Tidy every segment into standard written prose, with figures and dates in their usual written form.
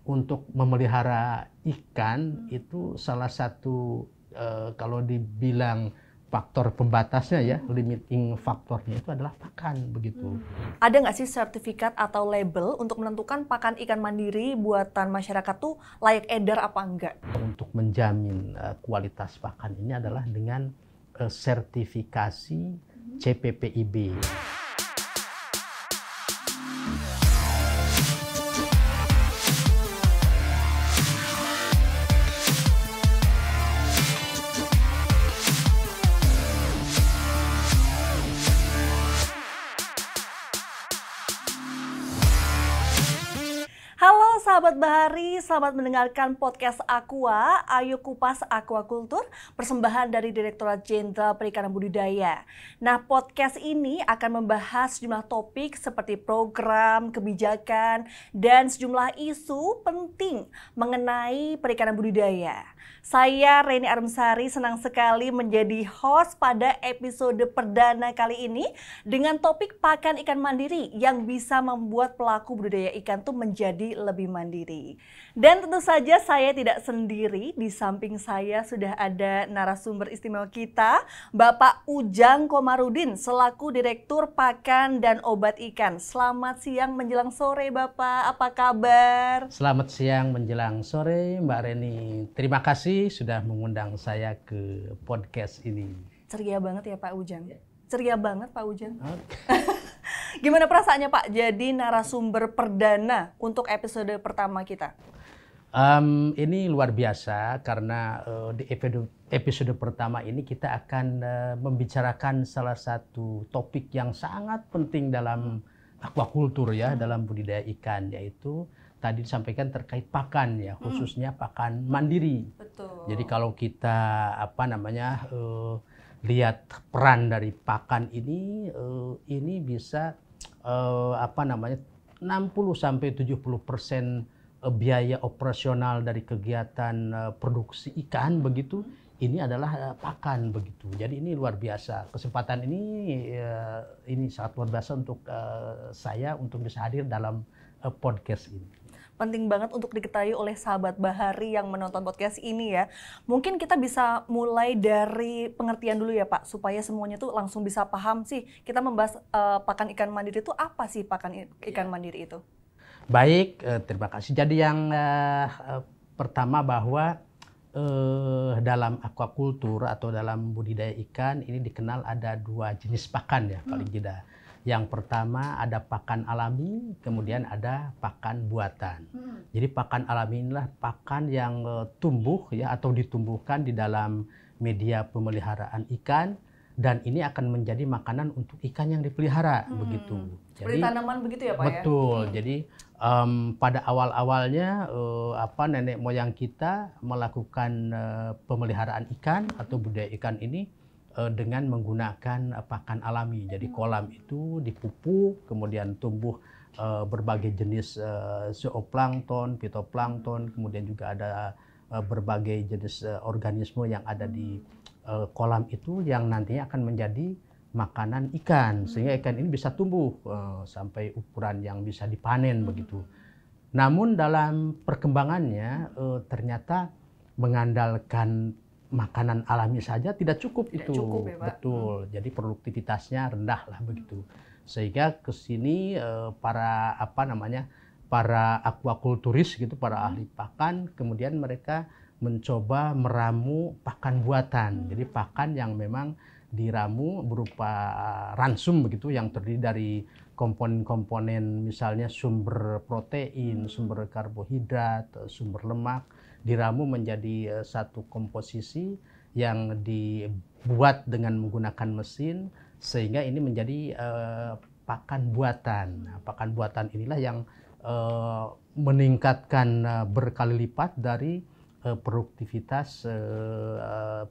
untuk memelihara ikan itu salah satu kalau dibilang faktor pembatasnya ya, limiting faktornya itu adalah pakan begitu. Ada nggak sih sertifikat atau label untuk menentukan pakan ikan mandiri buatan masyarakat tuh layak edar apa enggak? Untuk menjamin kualitas pakan ini adalah dengan sertifikasi CPPIB. Halo sahabat Bahari, selamat mendengarkan podcast Aqua, Ayo Kupas Aquakultur, persembahan dari Direktorat Jenderal Perikanan Budidaya. Nah, podcast ini akan membahas sejumlah topik seperti program, kebijakan, dan sejumlah isu penting mengenai perikanan budidaya. Saya Reni Armsari senang sekali menjadi host pada episode perdana kali ini dengan topik pakan ikan mandiri yang bisa membuat pelaku budidaya ikan tuh menjadi lebih mandiri. Dan tentu saja saya tidak sendiri, di samping saya sudah ada narasumber istimewa kita, Bapak Ujang Komarudin selaku Direktur Pakan dan Obat Ikan. Selamat siang menjelang sore Bapak, apa kabar? Selamat siang menjelang sore Mbak Reni. Terima kasih sudah mengundang saya ke podcast ini. Ceria banget ya Pak Ujang. Ceria banget Pak Ujang. Gimana perasaannya Pak jadi narasumber perdana untuk episode pertama kita? Ini luar biasa karena di episode pertama ini kita akan membicarakan salah satu topik yang sangat penting dalam aquakultur ya, dalam budidaya ikan, yaitu tadi disampaikan terkait pakan ya, khususnya pakan mandiri. Betul. Jadi kalau kita lihat peran dari pakan ini bisa 60 sampai 70% biaya operasional dari kegiatan produksi ikan begitu, ini adalah pakan begitu. Jadi ini luar biasa. Kesempatan ini sangat luar biasa untuk saya untuk bisa hadir dalam podcast ini. Penting banget untuk diketahui oleh sahabat Bahari yang menonton podcast ini ya. Mungkin kita bisa mulai dari pengertian dulu ya Pak, supaya semuanya tuh langsung bisa paham sih. Kita membahas pakan ikan mandiri itu apa sih pakan ikan mandiri itu? Baik, terima kasih. Jadi yang pertama bahwa dalam aquakultur atau dalam budidaya ikan ini dikenal ada dua jenis pakan ya paling tidak. Yang pertama ada pakan alami, kemudian ada pakan buatan. Jadi pakan alami inilah pakan yang tumbuh ya atau ditumbuhkan di dalam media pemeliharaan ikan, dan ini akan menjadi makanan untuk ikan yang dipelihara begitu. Seperti tanaman begitu ya Pak? Betul. Ya? Jadi pada awal-awalnya nenek moyang kita melakukan pemeliharaan ikan atau budidaya ikan ini dengan menggunakan pakan alami. Jadi kolam itu dipupuk, kemudian tumbuh berbagai jenis zooplankton, fitoplankton, kemudian juga ada berbagai jenis organisme yang ada di kolam itu yang nantinya akan menjadi makanan ikan, sehingga ikan ini bisa tumbuh sampai ukuran yang bisa dipanen begitu. Namun dalam perkembangannya ternyata mengandalkan makanan alami saja tidak cukup itu. Cukup ya, Pak? Betul. Jadi produktivitasnya rendah lah begitu. Sehingga ke sini para aquakulturis gitu, para ahli pakan, kemudian mereka mencoba meramu pakan buatan. Jadi pakan yang memang diramu berupa ransum begitu, yang terdiri dari komponen-komponen misalnya sumber protein, sumber karbohidrat, sumber lemak, diramu menjadi satu komposisi yang dibuat dengan menggunakan mesin sehingga ini menjadi pakan buatan. Nah, pakan buatan inilah yang meningkatkan berkali lipat dari produktivitas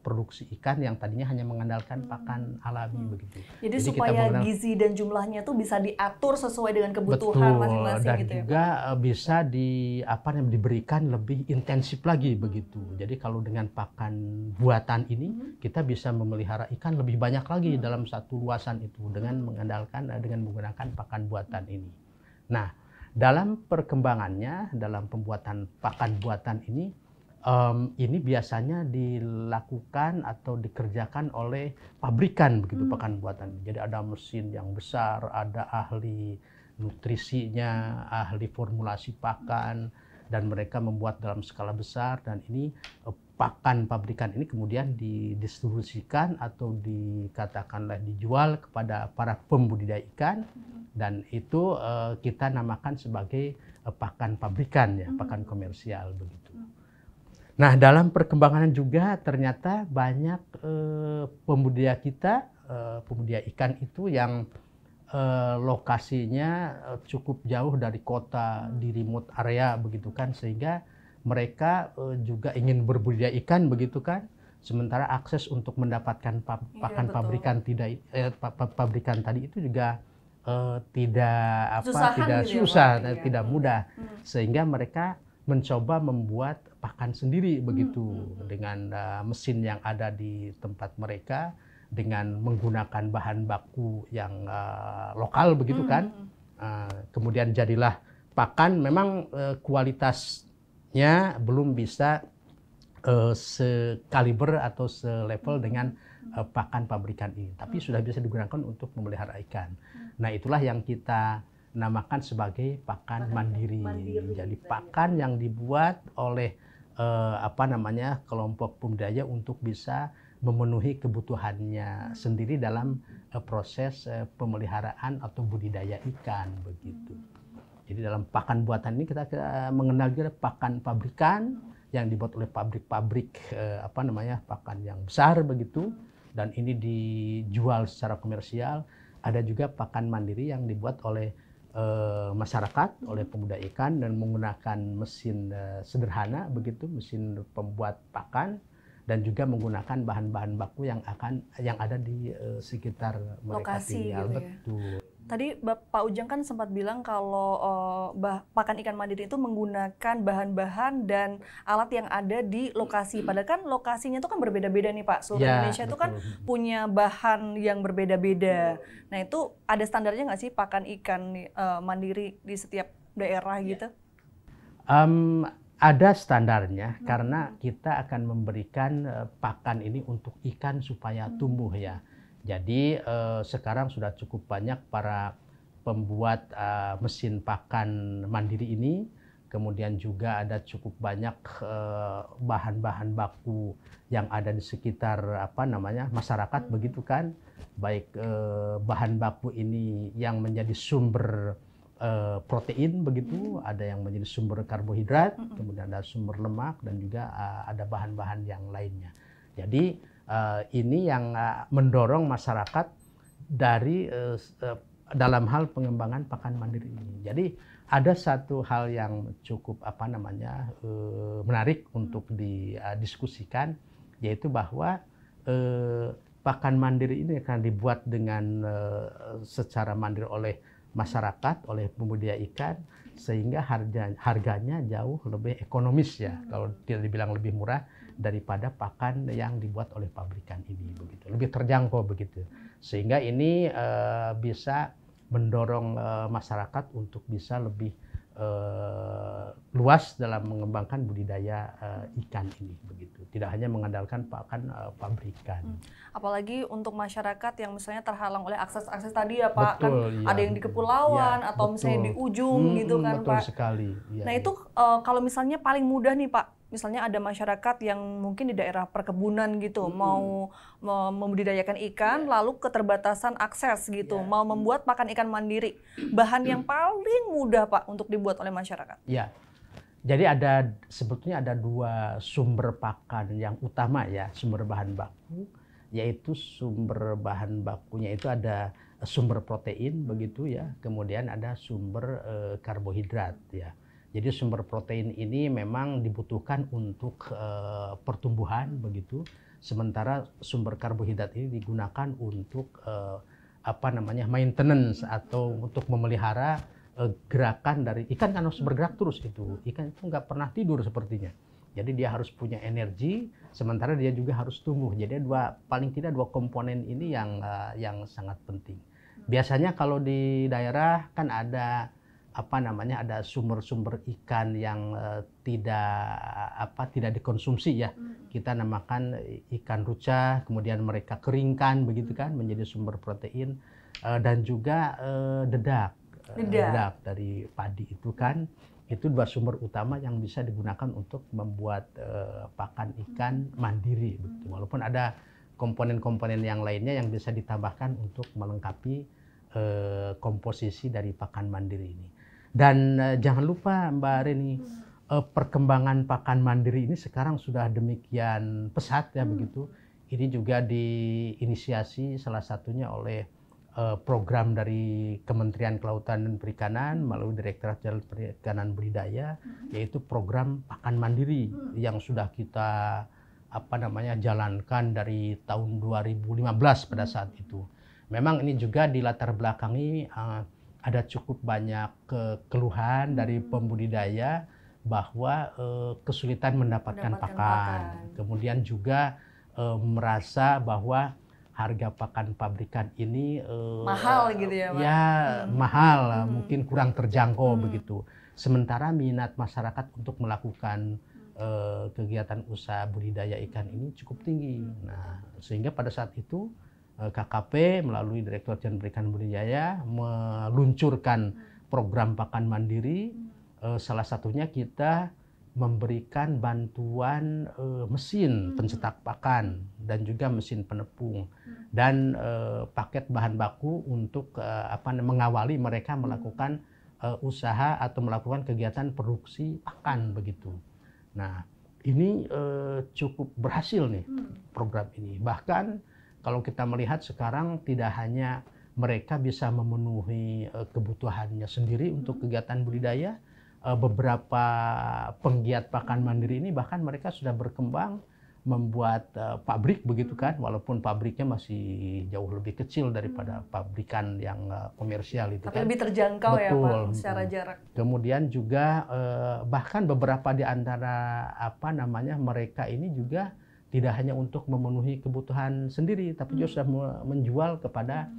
produksi ikan yang tadinya hanya mengandalkan pakan alami begitu. Jadi supaya gizi dan jumlahnya tuh bisa diatur sesuai dengan kebutuhan masing-masing dan gitu ya, juga bisa diberikan lebih intensif lagi begitu. Jadi kalau dengan pakan buatan ini kita bisa memelihara ikan lebih banyak lagi dalam satu luasan itu dengan menggunakan pakan buatan ini. Nah, dalam perkembangannya, dalam pembuatan pakan buatan ini biasanya dilakukan atau dikerjakan oleh pabrikan begitu pakan buatan. Jadi ada mesin yang besar, ada ahli nutrisinya, ahli formulasi pakan, dan mereka membuat dalam skala besar, dan ini pakan pabrikan ini kemudian didistribusikan atau dikatakanlah dijual kepada para pembudidaya ikan, dan itu kita namakan sebagai pakan pabrikan ya, pakan komersial begitu. Nah, dalam perkembangan juga ternyata banyak pembudidaya kita, pembudidaya ikan itu yang lokasinya cukup jauh dari kota, di remote area begitu kan, sehingga mereka juga ingin berbudidaya ikan begitu kan, sementara akses untuk mendapatkan pakan pabrikan tadi itu juga tidak susah, gitu ya? tidak mudah, sehingga mereka mencoba membuat pakan sendiri begitu dengan mesin yang ada di tempat mereka, dengan menggunakan bahan baku yang lokal begitu kan. Kemudian jadilah pakan, memang kualitasnya belum bisa sekaliber atau selevel dengan pakan pabrikan ini, tapi sudah bisa digunakan untuk memelihara ikan. Nah, itulah yang kita namakan sebagai pakan mandiri. Jadi pakan yang dibuat oleh kelompok pembudidaya untuk bisa memenuhi kebutuhannya sendiri dalam proses pemeliharaan atau budidaya ikan begitu. Jadi dalam pakan buatan ini kita mengenal juga pakan pabrikan yang dibuat oleh pabrik-pabrik pakan yang besar begitu, dan ini dijual secara komersial. Ada juga pakan mandiri yang dibuat oleh masyarakat, oleh pembudidaya ikan, dan menggunakan mesin sederhana begitu, mesin pembuat pakan, dan juga menggunakan bahan-bahan baku yang ada di sekitar mereka tinggal. Gitu ya. Betul. Tadi Pak Ujang kan sempat bilang kalau pakan ikan mandiri itu menggunakan bahan-bahan dan alat yang ada di lokasi. Padahal kan lokasinya itu kan berbeda-beda nih Pak. Seluruh Indonesia itu kan punya bahan yang berbeda-beda. Nah, itu ada standarnya nggak sih pakan ikan mandiri di setiap daerah gitu? Ada standarnya, karena kita akan memberikan pakan ini untuk ikan supaya tumbuh ya. Jadi sekarang sudah cukup banyak para pembuat mesin pakan mandiri ini, kemudian juga ada cukup banyak bahan-bahan baku yang ada di sekitar masyarakat begitu kan, baik bahan baku ini yang menjadi sumber protein begitu, ada yang menjadi sumber karbohidrat, kemudian ada sumber lemak, dan juga ada bahan-bahan yang lainnya. Jadi ini yang mendorong masyarakat dari dalam hal pengembangan pakan mandiri ini. Jadi ada satu hal yang cukup menarik untuk didiskusikan, yaitu bahwa pakan mandiri ini akan dibuat dengan secara mandiri oleh masyarakat, oleh pembudidaya ikan, sehingga harganya jauh lebih ekonomis ya, kalau tidak dibilang lebih murah daripada pakan yang dibuat oleh pabrikan ini begitu, lebih terjangkau begitu, sehingga ini bisa mendorong masyarakat untuk bisa lebih luas dalam mengembangkan budidaya ikan ini begitu, tidak hanya mengandalkan pakan pabrikan. Apalagi untuk masyarakat yang misalnya terhalang oleh akses tadi ya Pak, betul, kan ada yang di kepulauan atau misalnya di ujung gitu kan betul Pak. Sekali. Nah itu kalau misalnya paling mudah nih Pak, misalnya ada masyarakat yang mungkin di daerah perkebunan gitu, mau membudidayakan ikan, lalu keterbatasan akses gitu, mau membuat pakan ikan mandiri, bahan yang paling mudah Pak untuk dibuat oleh masyarakat. Ya, jadi sebetulnya ada dua sumber pakan yang utama ya, sumber bahan baku, yaitu sumber bahan bakunya itu ada sumber protein begitu ya, kemudian ada sumber karbohidrat ya. Jadi sumber protein ini memang dibutuhkan untuk pertumbuhan begitu, sementara sumber karbohidrat ini digunakan untuk maintenance atau untuk memelihara gerakan dari ikan, kan harus bergerak terus itu. Ikan itu nggak pernah tidur sepertinya. Jadi dia harus punya energi, sementara dia juga harus tumbuh. Jadi paling tidak dua komponen ini yang sangat penting. Biasanya kalau di daerah kan ada ada sumber-sumber ikan yang tidak dikonsumsi ya. Kita namakan ikan ruca, kemudian mereka keringkan begitu kan menjadi sumber protein, dan juga dedak dari padi itu kan. Itu dua sumber utama yang bisa digunakan untuk membuat pakan ikan mandiri begitu. Walaupun ada komponen-komponen yang lainnya yang bisa ditambahkan untuk melengkapi komposisi dari pakan mandiri ini. Dan jangan lupa Mbak Reni, perkembangan pakan mandiri ini sekarang sudah demikian pesat ya begitu. Ini juga diinisiasi salah satunya oleh program dari Kementerian Kelautan dan Perikanan melalui Direktorat Jenderal Perikanan Budidaya, yaitu program pakan mandiri yang sudah kita jalankan dari tahun 2015 pada saat itu. Memang ini juga dilatar belakangi ada cukup banyak keluhan dari pembudidaya bahwa kesulitan mendapatkan pakan. Kemudian juga merasa bahwa harga pakan pabrikan ini mahal gitu ya, Pak? Ya, mahal, mungkin kurang terjangkau begitu. Sementara minat masyarakat untuk melakukan kegiatan usaha budidaya ikan ini cukup tinggi. Nah, sehingga pada saat itu KKP melalui Direktorat Jenderal Perikanan Budidaya meluncurkan program pakan mandiri. Salah satunya kita memberikan bantuan mesin pencetak pakan dan juga mesin penepung dan paket bahan baku untuk mengawali mereka melakukan usaha atau melakukan kegiatan produksi pakan begitu. Nah, ini cukup berhasil nih program ini. Bahkan kalau kita melihat sekarang tidak hanya mereka bisa memenuhi kebutuhannya sendiri untuk kegiatan budidaya, beberapa penggiat pakan mandiri ini bahkan mereka sudah berkembang membuat pabrik begitu kan, walaupun pabriknya masih jauh lebih kecil daripada pabrikan yang komersial itu. Tapi kan lebih terjangkau. Betul. Ya Pak, secara jarak. Kemudian juga bahkan beberapa di antara mereka ini juga tidak hanya untuk memenuhi kebutuhan sendiri, tapi juga sudah menjual kepada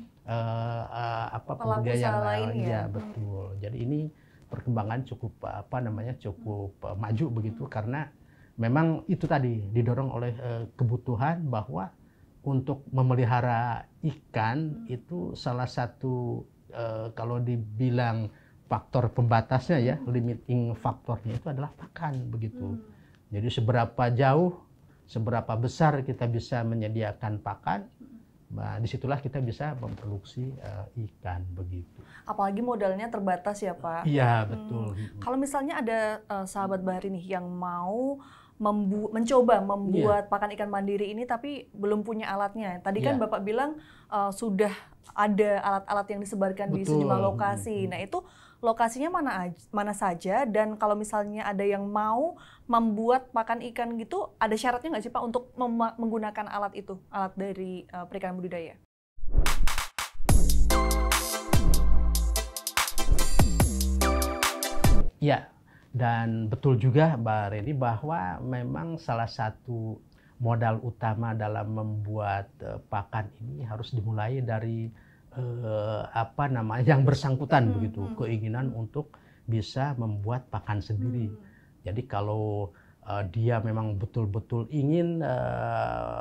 pembudidaya yang lain. Ya, betul. Jadi ini perkembangan cukup cukup maju begitu, karena memang itu tadi didorong oleh kebutuhan bahwa untuk memelihara ikan itu salah satu kalau dibilang faktor pembatasnya ya, limiting faktornya itu adalah pakan begitu. Jadi seberapa jauh, seberapa besar kita bisa menyediakan pakan, nah, disitulah kita bisa memproduksi ikan begitu. Apalagi modalnya terbatas ya Pak. Iya betul. Kalau misalnya ada sahabat Bahari nih yang mau mencoba membuat pakan ikan mandiri ini tapi belum punya alatnya. Tadi kan Bapak bilang sudah ada alat-alat yang disebarkan di sejumlah lokasi. Nah itu lokasinya mana saja, dan kalau misalnya ada yang mau membuat pakan ikan gitu, ada syaratnya nggak sih Pak untuk menggunakan alat itu, alat dari perikanan budidaya? Ya, dan betul juga Mbak Reni bahwa memang salah satu modal utama dalam membuat pakan ini harus dimulai dari yang bersangkutan begitu, keinginan untuk bisa membuat pakan sendiri. Jadi kalau dia memang betul-betul ingin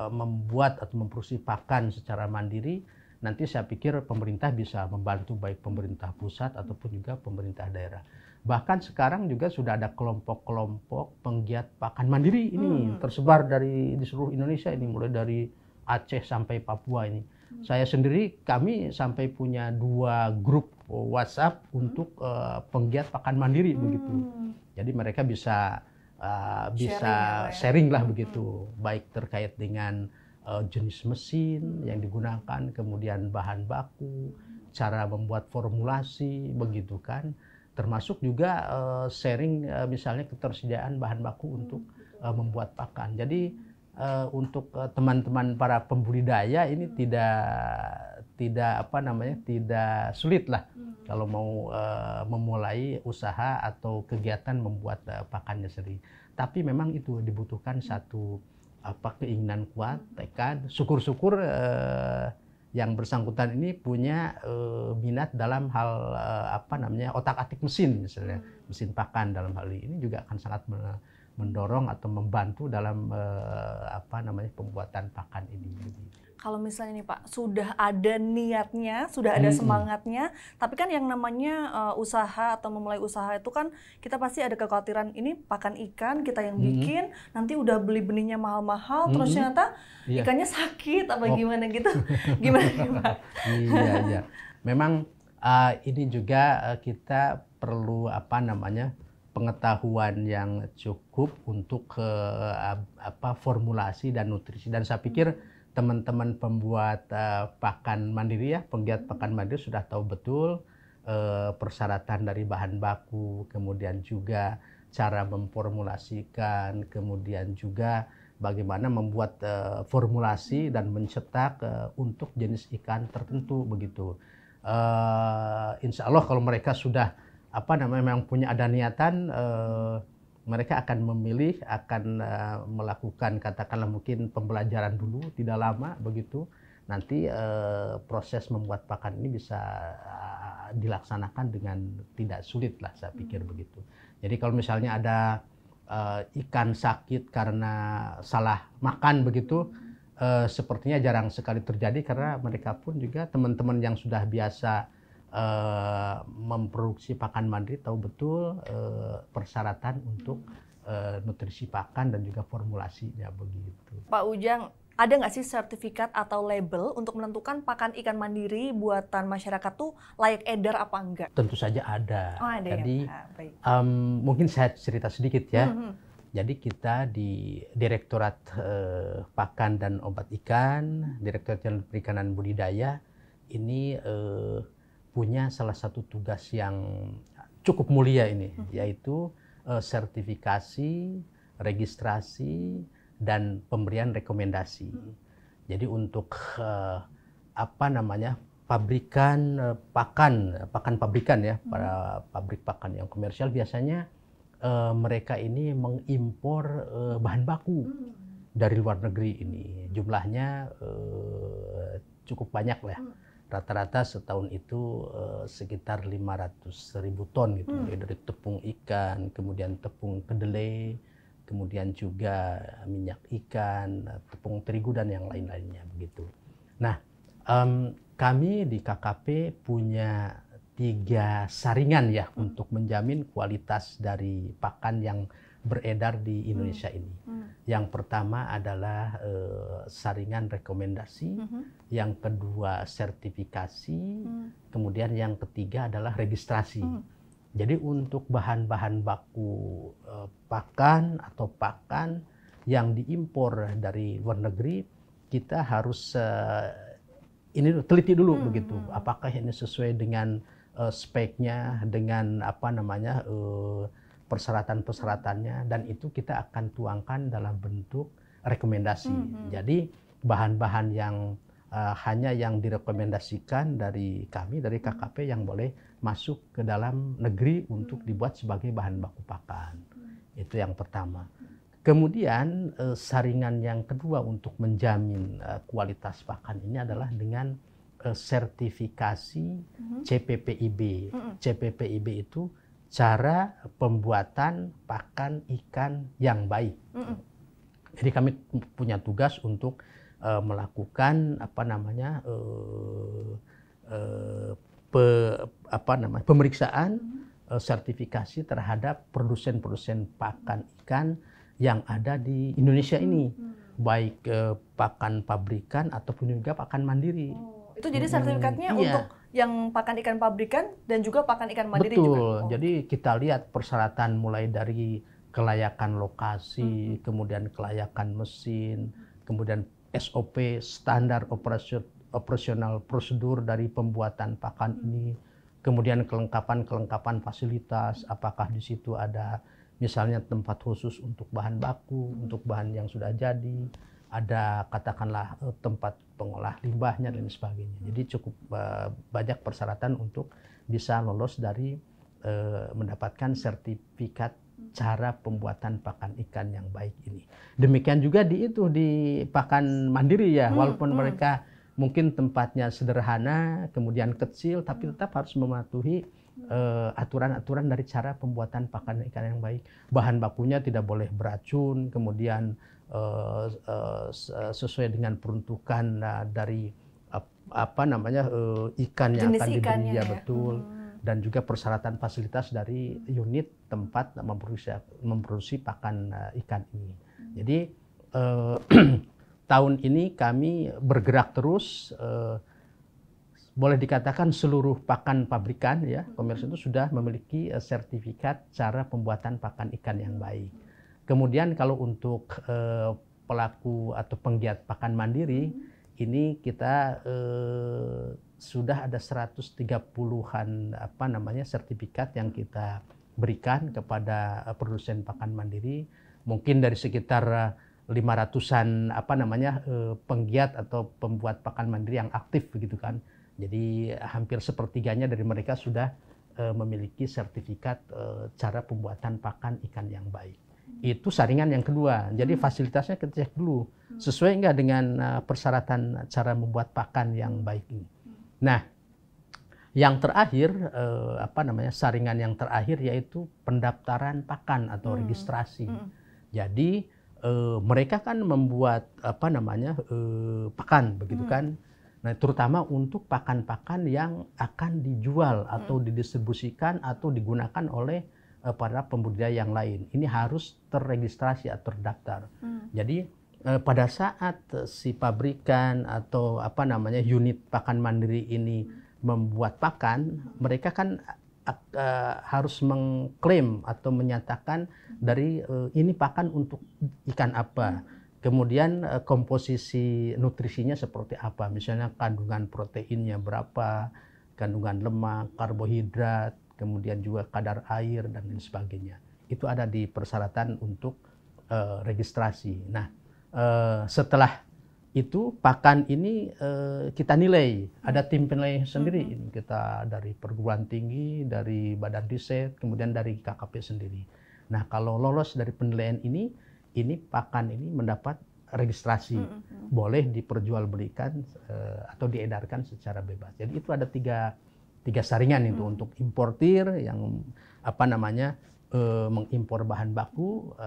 membuat atau memproduksi pakan secara mandiri, nanti saya pikir pemerintah bisa membantu, baik pemerintah pusat ataupun juga pemerintah daerah. Bahkan sekarang juga sudah ada kelompok-kelompok penggiat pakan mandiri ini tersebar di seluruh Indonesia ini, mulai dari Aceh sampai Papua ini. Saya sendiri, kami sampai punya 2 grup WhatsApp untuk penggiat pakan mandiri begitu. Jadi mereka bisa sharing lah begitu, baik terkait dengan jenis mesin yang digunakan, kemudian bahan baku, cara membuat formulasi begitu kan, termasuk juga sharing misalnya ketersediaan bahan baku untuk membuat pakan. Jadi untuk teman-teman para pembudidaya ini tidak sulit lah kalau mau memulai usaha atau kegiatan membuat pakannya sendiri. Tapi memang itu dibutuhkan satu keinginan kuat, tekad. Syukur-syukur yang bersangkutan ini punya minat dalam hal otak-atik mesin misalnya, mesin pakan dalam hal ini juga akan sangat mendorong atau membantu dalam pembuatan pakan ini. Kalau misalnya nih Pak, sudah ada niatnya, sudah ada semangatnya, tapi kan yang namanya usaha atau memulai usaha itu kan kita pasti ada kekhawatiran ini pakan ikan kita yang bikin, nanti udah beli benihnya mahal-mahal, terus ternyata ikannya sakit apa gimana gitu, gimana nih Pak? Iya. Memang ini juga kita perlu pengetahuan yang cukup untuk formulasi dan nutrisi, dan saya pikir teman-teman pembuat pakan mandiri penggiat pakan mandiri sudah tahu betul persyaratan dari bahan baku, kemudian juga cara memformulasikan, kemudian juga bagaimana membuat formulasi dan mencetak untuk jenis ikan tertentu begitu. Insya Allah kalau mereka sudah memang punya ada niatan, mereka akan memilih, akan melakukan katakanlah mungkin pembelajaran dulu, tidak lama begitu. Nanti proses membuat pakan ini bisa dilaksanakan dengan tidak sulit lah, saya pikir begitu. Jadi kalau misalnya ada ikan sakit karena salah makan begitu, sepertinya jarang sekali terjadi karena mereka pun juga teman-teman yang sudah biasa memproduksi pakan mandiri tahu betul persyaratan untuk nutrisi pakan dan juga formulasinya begitu. Pak Ujang, ada nggak sih sertifikat atau label untuk menentukan pakan ikan mandiri buatan masyarakat tuh layak edar apa enggak? Tentu saja ada. Oh, ada. Jadi ya? mungkin saya cerita sedikit ya. Jadi kita di Direktorat Pakan dan Obat Ikan, Direktorat Jenderal Perikanan Budidaya ini punya salah satu tugas yang cukup mulia ini, yaitu sertifikasi, registrasi, dan pemberian rekomendasi. Jadi untuk pabrikan pakan pabrikan ya, para pabrik pakan yang komersial biasanya mereka ini mengimpor bahan baku dari luar negeri ini. Jumlahnya cukup banyak lah. Rata-rata setahun itu sekitar 500.000 ton gitu, dari tepung ikan, kemudian tepung kedelai, kemudian juga minyak ikan, tepung terigu dan yang lain-lainnya begitu. Nah, kami di KKP punya 3 saringan ya untuk menjamin kualitas dari pakan yang beredar di Indonesia ini. Yang pertama adalah saringan rekomendasi, yang kedua sertifikasi, kemudian yang ketiga adalah registrasi. Jadi untuk bahan-bahan baku pakan atau pakan yang diimpor dari luar negeri, kita harus ini teliti dulu begitu. Apakah ini sesuai dengan speknya, dengan persyaratan-persyaratannya, dan itu kita akan tuangkan dalam bentuk rekomendasi. Jadi bahan-bahan yang hanya yang direkomendasikan dari kami, dari KKP yang boleh masuk ke dalam negeri untuk dibuat sebagai bahan baku pakan. Itu yang pertama. Kemudian saringan yang kedua untuk menjamin kualitas pakan ini adalah dengan sertifikasi CPPIB. CPPIB itu cara pembuatan pakan ikan yang baik. Jadi kami punya tugas untuk melakukan pemeriksaan sertifikasi terhadap produsen-produsen pakan ikan yang ada di Indonesia ini, baik pakan pabrikan ataupun juga pakan mandiri. Itu jadi sertifikatnya untuk yang pakan ikan pabrikan dan juga pakan ikan mandiri juga? Betul. Jadi kita lihat persyaratan mulai dari kelayakan lokasi, kemudian kelayakan mesin, kemudian SOP, standar operasional prosedur dari pembuatan pakan ini, kemudian kelengkapan fasilitas, apakah di situ ada misalnya tempat khusus untuk bahan baku, untuk bahan yang sudah jadi, ada katakanlah tempat pengolah limbahnya dan sebagainya. Jadi cukup banyak persyaratan untuk bisa lolos dari mendapatkan sertifikat cara pembuatan pakan ikan yang baik ini. Demikian juga di pakan mandiri ya, walaupun mereka mungkin tempatnya sederhana, kemudian kecil, tapi tetap harus mematuhi aturan-aturan dari cara pembuatan pakan ikan yang baik. Bahan bakunya tidak boleh beracun, kemudian sesuai dengan peruntukan dari ikan yang Jenis akan dibeli, ikannya ya ya. betul. Dan juga persyaratan fasilitas dari unit tempat memproduksi pakan ikan ini. Jadi tahun ini kami bergerak terus, boleh dikatakan seluruh pakan pabrikan ya komersial itu sudah memiliki sertifikat cara pembuatan pakan ikan yang baik. Kemudian kalau untuk pelaku atau penggiat pakan mandiri, ini kita sudah ada 130-an sertifikat yang kita berikan kepada produsen pakan mandiri. Mungkin dari sekitar 500-an penggiat atau pembuat pakan mandiri yang aktif begitu kan. Jadi hampir sepertiganya dari mereka sudah memiliki sertifikat cara pembuatan pakan ikan yang baik. Itu saringan yang kedua. Jadi fasilitasnya kita cek dulu sesuai nggak dengan persyaratan cara membuat pakan yang baik ini. Nah, yang terakhir saringan yang terakhir yaitu pendaftaran pakan atau registrasi. Jadi mereka kan membuat pakan begitu kan. Nah, terutama untuk pakan-pakan yang akan dijual atau didistribusikan atau digunakan oleh para pembudidaya yang lain. Ini harus terregistrasi atau terdaftar. Jadi pada saat si pabrikan atau unit pakan mandiri ini membuat pakan, mereka kan harus mengklaim atau menyatakan dari ini pakan untuk ikan apa. Kemudian komposisi nutrisinya seperti apa, misalnya kandungan proteinnya berapa, kandungan lemak, karbohidrat, kemudian juga kadar air dan lain sebagainya. Itu ada di persyaratan untuk registrasi. Nah, setelah itu pakan ini kita nilai, ada tim penilai sendiri. Ini kita dari perguruan tinggi, dari Badan Riset, kemudian dari KKP sendiri. Nah, kalau lolos dari penilaian ini pakan ini mendapat registrasi, boleh diperjualbelikan atau diedarkan secara bebas. Jadi itu ada tiga saringan itu untuk importir yang mengimpor bahan baku,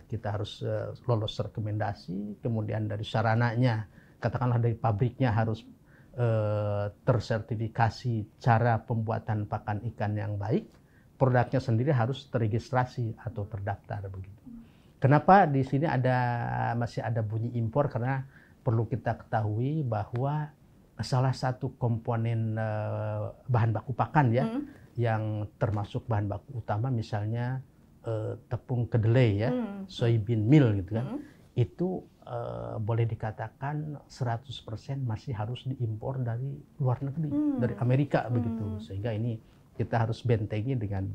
kita harus lolos rekomendasi, kemudian dari sarananya, katakanlah dari pabriknya harus tersertifikasi cara pembuatan pakan ikan yang baik, produknya sendiri harus terregistrasi atau terdaftar begitu. Kenapa di sini masih ada bunyi impor? Karena perlu kita ketahui bahwa salah satu komponen bahan baku pakan ya, yang termasuk bahan baku utama misalnya tepung kedelai ya, soybean meal gitu kan, itu boleh dikatakan 100% masih harus diimpor dari luar negeri, dari Amerika begitu. Sehingga ini kita harus bentengi dengan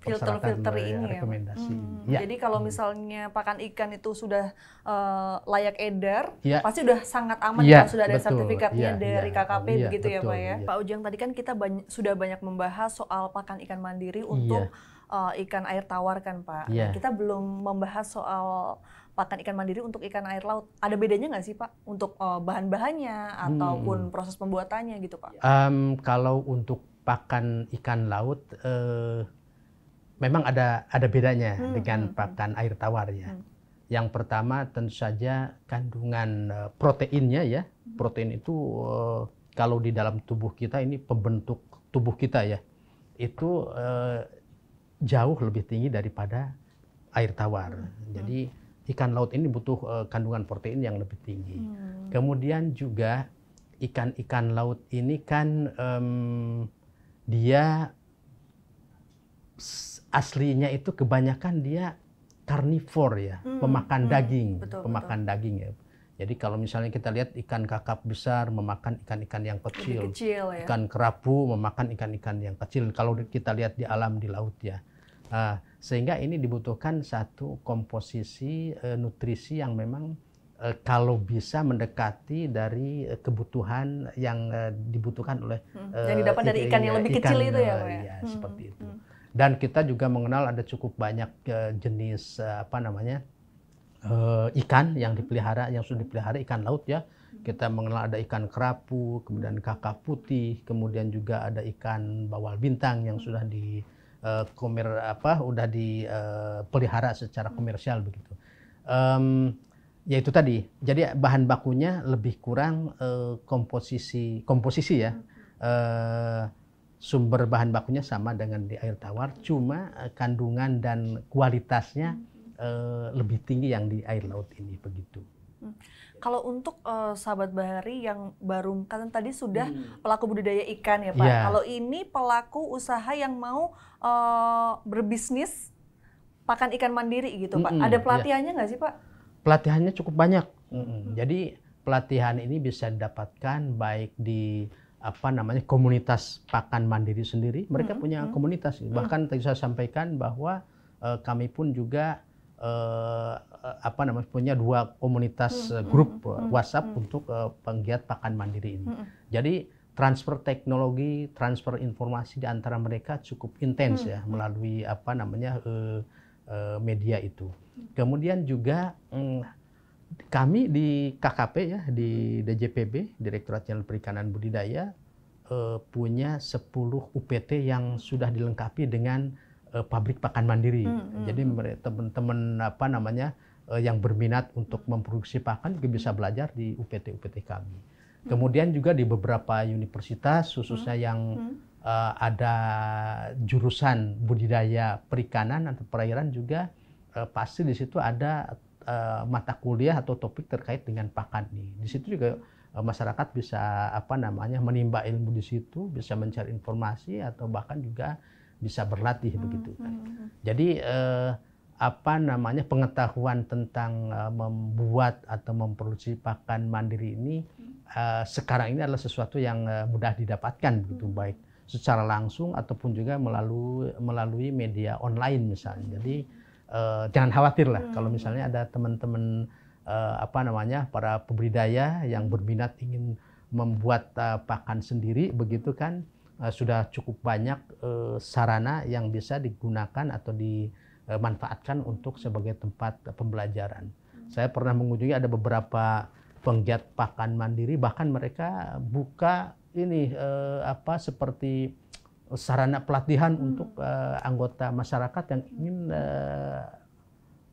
persyaratan rekomendasi. Ya. Jadi kalau misalnya pakan ikan itu sudah layak edar, pasti sudah sangat aman kalau sudah ada sertifikatnya dari KKP begitu ya Pak ya. Pak Ujang, tadi kan kita sudah banyak membahas soal pakan ikan mandiri untuk ikan air tawar kan Pak. Nah, kita belum membahas soal pakan ikan mandiri untuk ikan air laut. Ada bedanya nggak sih Pak untuk bahan-bahannya ataupun proses pembuatannya gitu Pak? Kalau untuk pakan ikan laut memang ada bedanya dengan pakan air tawar ya. Yang pertama tentu saja kandungan proteinnya ya. Protein itu kalau di dalam tubuh kita ini pembentuk tubuh kita ya, itu jauh lebih tinggi daripada air tawar. Jadi ikan laut ini butuh kandungan protein yang lebih tinggi. Kemudian juga ikan-ikan laut ini kan dia aslinya itu kebanyakan dia karnivor ya, pemakan daging, pemakan daging ya. Jadi kalau misalnya kita lihat ikan kakap besar memakan ikan-ikan yang kecil, ya? Ikan kerapu memakan ikan-ikan yang kecil. Kalau kita lihat di alam di laut ya, sehingga ini dibutuhkan satu komposisi nutrisi yang memang kalau bisa mendekati dari kebutuhan yang dibutuhkan oleh yang didapat dari ikan yang lebih kecil itu ya Pak ya? Ya, seperti itu. Dan kita juga mengenal ada cukup banyak jenis ikan yang dipelihara, yang sudah dipelihara ikan laut ya, Kita mengenal ada ikan kerapu, kemudian kakap putih, kemudian juga ada ikan bawal bintang yang sudah udah dipelihara secara komersial begitu. Ya itu tadi. Jadi bahan bakunya lebih kurang komposisi ya. Sumber bahan bakunya sama dengan di air tawar, cuma kandungan dan kualitasnya lebih tinggi yang di air laut ini begitu. Kalau untuk sahabat bahari yang baru kan tadi sudah pelaku budidaya ikan ya Pak. Yeah. Kalau ini pelaku usaha yang mau berbisnis pakan ikan mandiri gitu Pak. Ada pelatihannya nggak sih Pak? Pelatihannya cukup banyak. Jadi pelatihan ini bisa didapatkan baik di komunitas pakan mandiri sendiri. Mereka punya komunitas. Bahkan tadi saya sampaikan bahwa kami pun juga punya 2 komunitas grup WhatsApp untuk penggiat pakan mandiri ini. Jadi transfer teknologi, transfer informasi di antara mereka cukup intens ya melalui media itu. Kemudian juga kami di KKP ya, di DJPB, Direktorat Jenderal Perikanan Budidaya, punya 10 UPT yang sudah dilengkapi dengan pabrik pakan mandiri. Jadi teman-teman yang berminat untuk memproduksi pakan juga bisa belajar di UPT-UPT kami. Kemudian juga di beberapa universitas, khususnya yang ada jurusan budidaya perikanan atau perairan juga pasti di situ ada mata kuliah atau topik terkait dengan pakan ini. Di situ juga masyarakat bisa menimba ilmu di situ, bisa mencari informasi atau bahkan juga bisa berlatih begitu kan. Jadi pengetahuan tentang membuat atau memproduksi pakan mandiri ini sekarang ini adalah sesuatu yang mudah didapatkan begitu, baik secara langsung ataupun juga melalui media online misalnya. Jadi jangan khawatir lah kalau misalnya ada teman-teman para pembudidaya yang berminat ingin membuat pakan sendiri begitu kan, sudah cukup banyak sarana yang bisa digunakan atau dimanfaatkan untuk sebagai tempat pembelajaran. Saya pernah mengunjungi ada beberapa penggiat pakan mandiri, bahkan mereka buka ini seperti sarana pelatihan untuk anggota masyarakat yang ingin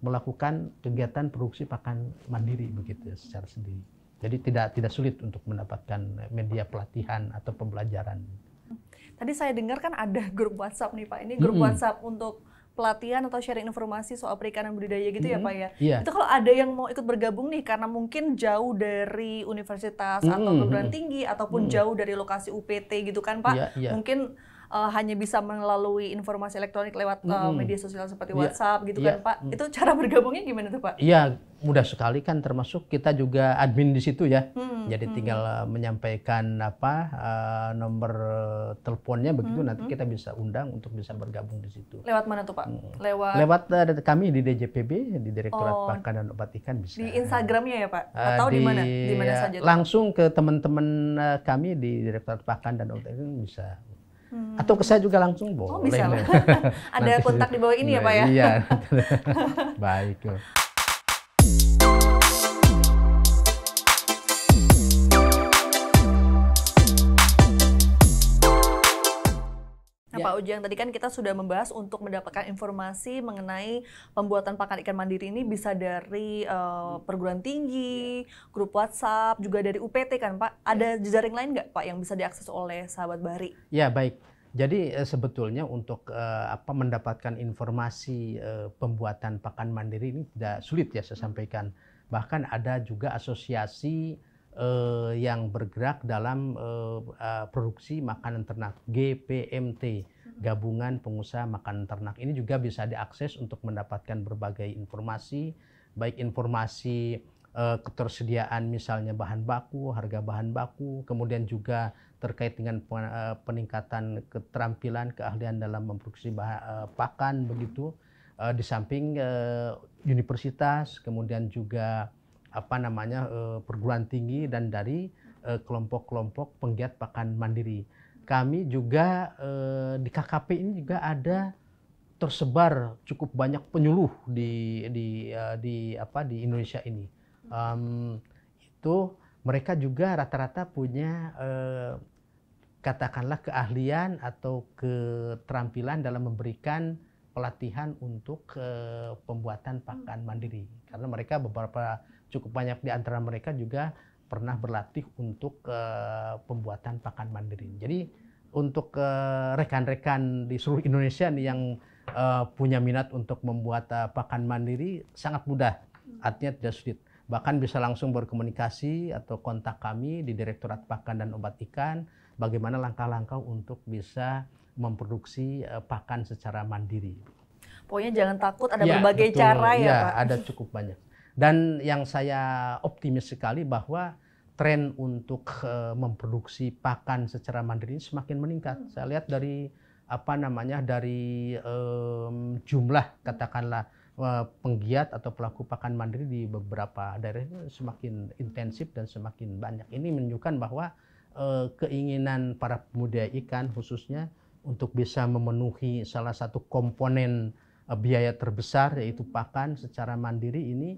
melakukan kegiatan produksi pakan mandiri begitu ya, secara sendiri. Jadi tidak sulit untuk mendapatkan media pelatihan atau pembelajaran. Tadi saya dengar kan ada grup WhatsApp nih Pak. Ini grup WhatsApp untuk pelatihan atau sharing informasi soal perikanan budidaya gitu ya Pak ya. Yeah. Itu kalau ada yang mau ikut bergabung nih karena mungkin jauh dari universitas atau perguruan tinggi ataupun jauh dari lokasi UPT gitu kan Pak. Mungkin hanya bisa melalui informasi elektronik lewat media sosial seperti WhatsApp gitu kan Pak. Itu cara bergabungnya gimana tuh Pak? Iya, mudah sekali kan, termasuk kita juga admin di situ ya. Jadi tinggal menyampaikan nomor teleponnya begitu, nanti kita bisa undang untuk bisa bergabung di situ. Lewat mana tuh Pak? Lewat kami di DJPB, di Direktorat Pakan dan Obat Ikan bisa. Di Instagramnya ya Pak? Atau di mana? Di mana saja? Langsung ke teman-teman kami di Direktorat Pakan dan Obat Ikan bisa. Atau ke saya juga langsung boleh. Oh bisa. Ada kontak di bawah ini ya Pak ya? Iya. Baik. Nah, Pak Ujang, tadi kan kita sudah membahas untuk mendapatkan informasi mengenai pembuatan pakan ikan mandiri ini bisa dari perguruan tinggi, grup WhatsApp, juga dari UPT kan Pak. Ada jejaring lain nggak Pak yang bisa diakses oleh sahabat bahari? Ya baik. Jadi sebetulnya untuk mendapatkan informasi pembuatan pakan mandiri ini tidak sulit ya saya sampaikan. Bahkan ada juga asosiasi yang bergerak dalam produksi makanan ternak, GPMT, Gabungan Pengusaha Makanan Ternak. Ini juga bisa diakses untuk mendapatkan berbagai informasi, baik informasi ketersediaan misalnya bahan baku, harga bahan baku, kemudian juga terkait dengan peningkatan keterampilan, keahlian dalam memproduksi pakan begitu. Di samping universitas, kemudian juga perguruan tinggi dan dari kelompok-kelompok penggiat pakan mandiri. Kami juga di KKP ini juga ada tersebar cukup banyak penyuluh di Indonesia ini. Itu mereka juga rata-rata punya katakanlah keahlian atau keterampilan dalam memberikan pelatihan untuk pembuatan pakan mandiri. Karena mereka cukup banyak di antara mereka juga pernah berlatih untuk pembuatan pakan mandiri. Jadi untuk rekan-rekan di seluruh Indonesia nih yang punya minat untuk membuat pakan mandiri sangat mudah, artinya tidak sulit. Bahkan bisa langsung berkomunikasi atau kontak kami di Direktorat Pakan dan Obat Ikan, bagaimana langkah-langkah untuk bisa memproduksi pakan secara mandiri. Pokoknya jangan takut, ada berbagai cara ya, Pak. Ada cukup banyak. Dan yang saya optimis sekali bahwa tren untuk memproduksi pakan secara mandiri semakin meningkat. Saya lihat dari dari jumlah katakanlah penggiat atau pelaku pakan mandiri di beberapa daerah semakin intensif dan semakin banyak. Ini menunjukkan bahwa keinginan para pembudidaya ikan khususnya untuk bisa memenuhi salah satu komponen biaya terbesar yaitu pakan secara mandiri ini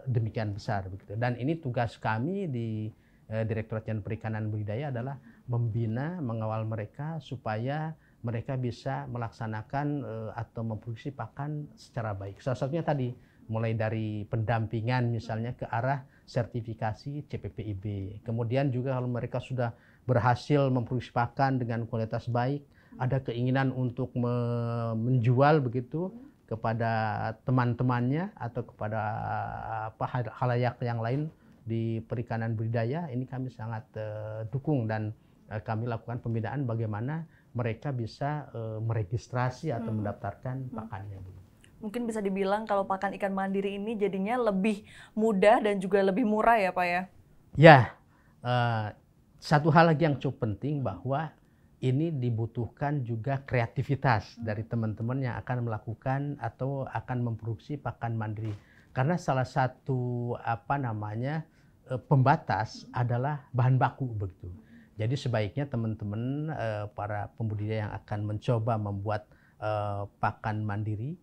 demikian besar begitu. Dan ini tugas kami di Direktorat Jenderal Perikanan dan Budidaya adalah membina, mengawal mereka supaya mereka bisa melaksanakan atau memproduksi pakan secara baik. Salah satunya tadi mulai dari pendampingan misalnya ke arah sertifikasi CPPIB. Kemudian juga kalau mereka sudah berhasil memproduksi pakan dengan kualitas baik, ada keinginan untuk menjual begitu kepada teman-temannya atau kepada halayak yang lain di perikanan budidaya, ini kami sangat dukung dan kami lakukan pembinaan bagaimana mereka bisa meregistrasi atau mendaftarkan pakannya. Mungkin bisa dibilang kalau pakan ikan mandiri ini jadinya lebih mudah dan juga lebih murah ya Pak ya? Ya, satu hal lagi yang cukup penting bahwa ini dibutuhkan juga kreativitas dari teman-teman yang akan melakukan atau akan memproduksi pakan mandiri. Karena salah satu pembatas adalah bahan baku begitu. Jadi sebaiknya teman-teman para pembudidaya yang akan mencoba membuat pakan mandiri,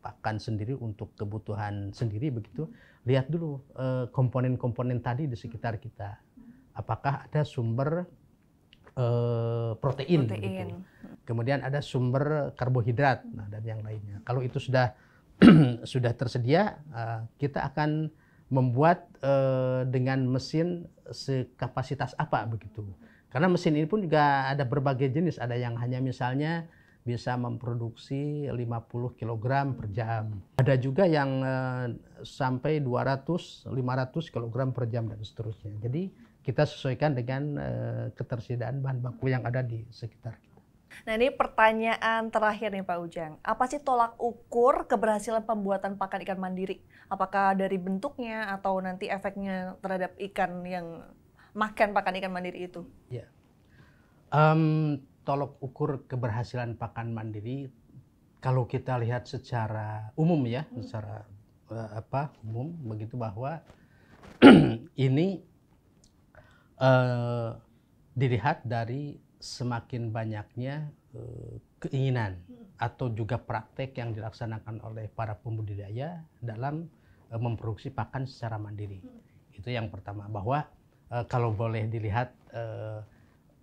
pakan sendiri untuk kebutuhan sendiri begitu, lihat dulu komponen-komponen tadi di sekitar kita. Apakah ada sumber protein. Gitu. Kemudian ada sumber karbohidrat, dan yang lainnya. Kalau itu sudah sudah tersedia, kita akan membuat dengan mesin sekapasitas apa begitu. Karena mesin ini pun juga ada berbagai jenis, ada yang hanya misalnya bisa memproduksi 50 kg per jam. Ada juga yang sampai 200-500 kg per jam dan seterusnya. Jadi kita sesuaikan dengan ketersediaan bahan baku yang ada di sekitar kita. Nah ini pertanyaan terakhir nih Pak Ujang. Apa sih tolak ukur keberhasilan pembuatan pakan ikan mandiri? Apakah dari bentuknya atau nanti efeknya terhadap ikan yang makan pakan ikan mandiri itu? Ya. Tolak ukur keberhasilan pakan mandiri kalau kita lihat secara umum ya, secara umum begitu bahwa ini dilihat dari semakin banyaknya keinginan atau juga praktek yang dilaksanakan oleh para pembudidaya dalam memproduksi pakan secara mandiri. Itu yang pertama, bahwa kalau boleh dilihat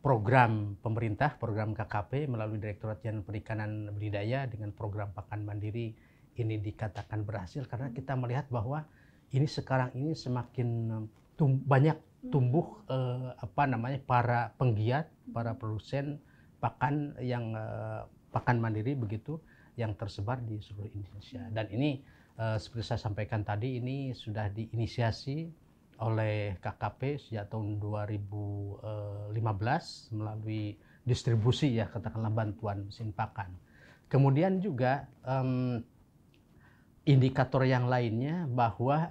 program pemerintah, program KKP melalui Direktorat Jenderal Perikanan dan Budidaya dengan program pakan mandiri ini dikatakan berhasil karena kita melihat bahwa ini sekarang ini semakin banyak tumbuh para penggiat, para produsen pakan yang pakan mandiri begitu yang tersebar di seluruh Indonesia. Dan ini seperti saya sampaikan tadi, ini sudah diinisiasi oleh KKP sejak tahun 2015 melalui distribusi ya, katakanlah bantuan mesin pakan. Kemudian juga indikator yang lainnya bahwa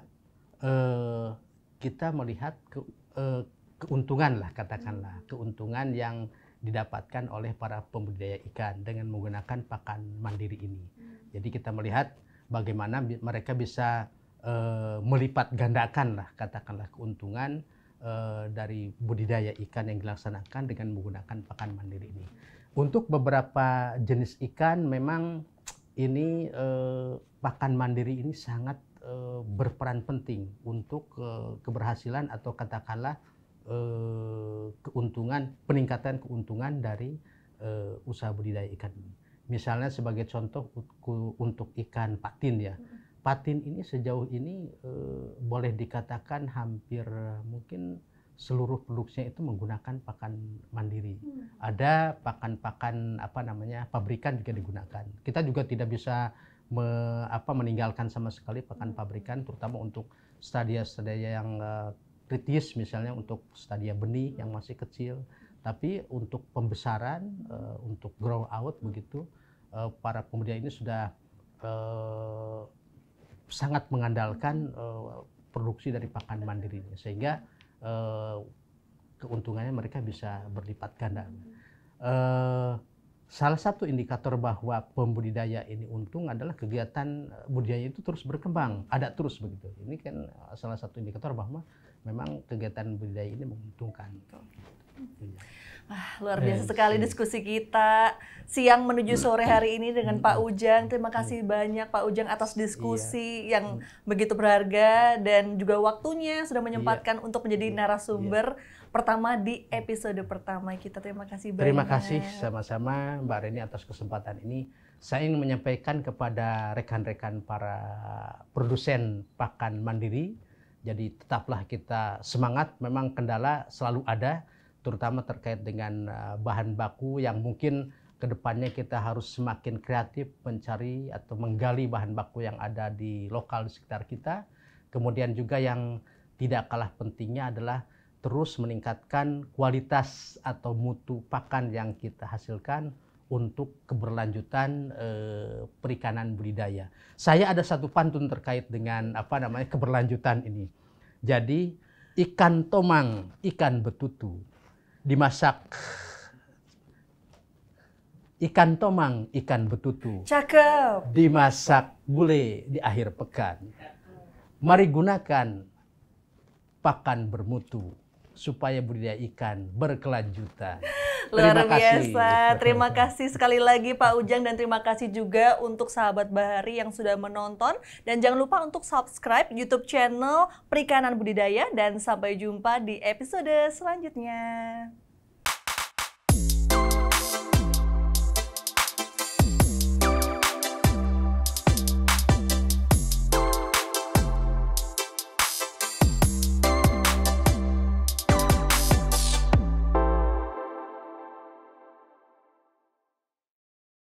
kita melihat keuntungan lah, katakanlah keuntungan yang didapatkan oleh para pembudidaya ikan dengan menggunakan pakan mandiri ini. Jadi kita melihat bagaimana mereka bisa melipat gandakan lah, katakanlah keuntungan dari budidaya ikan yang dilaksanakan dengan menggunakan pakan mandiri ini. Untuk beberapa jenis ikan memang ini pakan mandiri ini sangat berperan penting untuk keberhasilan atau katakanlah peningkatan keuntungan dari usaha budidaya ikan ini. Misalnya sebagai contoh untuk ikan patin ya. Patin ini sejauh ini boleh dikatakan hampir mungkin seluruh produksinya itu menggunakan pakan mandiri. Ada pakan-pakan pabrikan juga digunakan. Kita juga tidak bisa meninggalkan sama sekali pakan pabrikan, terutama untuk stadia-stadia yang kritis, misalnya untuk stadia benih yang masih kecil. Tapi untuk pembesaran, untuk grow out begitu, para pemuda ini sudah sangat mengandalkan produksi dari pakan mandiri, sehingga keuntungannya mereka bisa berlipat ganda. Salah satu indikator bahwa pembudidaya ini untung adalah kegiatan budidaya itu terus berkembang, ada terus begitu. Ini kan salah satu indikator bahwa memang kegiatan budidaya ini menguntungkan. Wah, luar biasa sekali diskusi kita siang menuju sore hari ini dengan Pak Ujang. Terima kasih banyak Pak Ujang atas diskusi yang begitu berharga dan juga waktunya sudah menyempatkan untuk menjadi narasumber pertama di episode pertama kita. Terima kasih banyak. Terima kasih sama-sama Mbak Reni atas kesempatan ini. Saya ingin menyampaikan kepada rekan-rekan para produsen pakan mandiri, jadi tetaplah kita semangat, memang kendala selalu ada, terutama terkait dengan bahan baku yang mungkin kedepannya kita harus semakin kreatif mencari atau menggali bahan baku yang ada di lokal di sekitar kita. Kemudian juga yang tidak kalah pentingnya adalah terus meningkatkan kualitas atau mutu pakan yang kita hasilkan untuk keberlanjutan perikanan budidaya. Saya ada satu pantun terkait dengan keberlanjutan ini. Jadi ikan tomang, ikan betutu dimasak, ikan tomang, ikan betutu. Cakep. Dimasak gulai di akhir pekan. Mari gunakan pakan bermutu supaya budidaya ikan berkelanjutan. Luar biasa. Terima kasih sekali lagi Pak Ujang dan terima kasih juga untuk sahabat Bahari yang sudah menonton. Dan jangan lupa untuk subscribe YouTube channel Perikanan Budidaya dan sampai jumpa di episode selanjutnya.